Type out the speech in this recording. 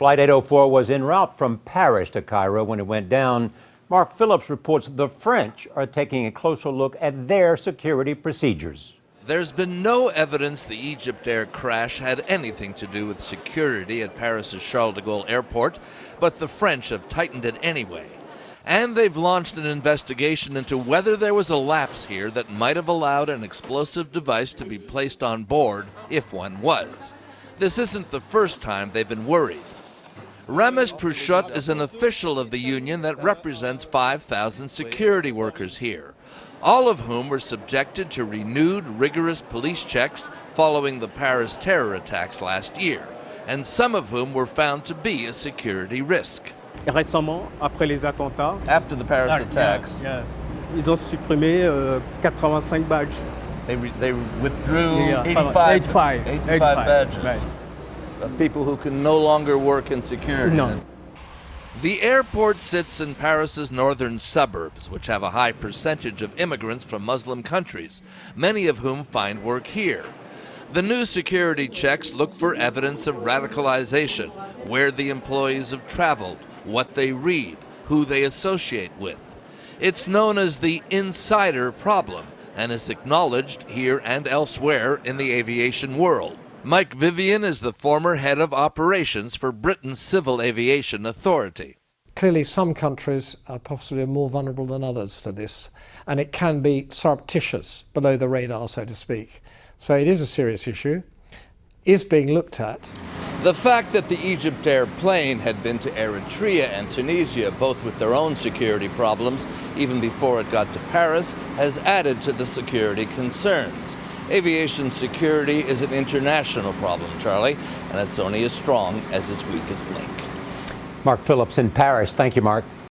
Flight 804 was en route from Paris to Cairo when it went down. Mark Phillips reports the French are taking a closer look at their security procedures. There's been no evidence the EgyptAir crash had anything to do with security at Paris' Charles de Gaulle airport, but the French have tightened it anyway. And they've launched an investigation into whether there was a lapse here that might have allowed an explosive device to be placed on board, if one was. This isn't the first time they've been worried. Ramesh Pruchot is an official of the union that represents 5,000 security workers here, all of whom were subjected to renewed rigorous police checks following the Paris terror attacks last year, and some of whom were found to be a security risk. Récemment, après les attentats, After the Paris attacks, yes, ils ont supprimé 85 badges. they withdrew 85 badges. Right. Of people who can no longer work in security. No. The airport sits in Paris's northern suburbs, which have a high percentage of immigrants from Muslim countries, many of whom find work here. The new security checks look for evidence of radicalization, where the employees have traveled, what they read, who they associate with. It's known as the insider problem and is acknowledged here and elsewhere in the aviation world. Mike Vivian is the former head of operations for Britain's Civil Aviation Authority. Clearly some countries are possibly more vulnerable than others to this, and it can be surreptitious, below the radar, so to speak. So it is a serious issue, is being looked at. The fact that the EgyptAir plane had been to Eritrea and Tunisia, both with their own security problems, even before it got to Paris, has added to the security concerns. Aviation security is an international problem, Charlie, and it's only as strong as its weakest link. Mark Phillips in Paris. Thank you, Mark.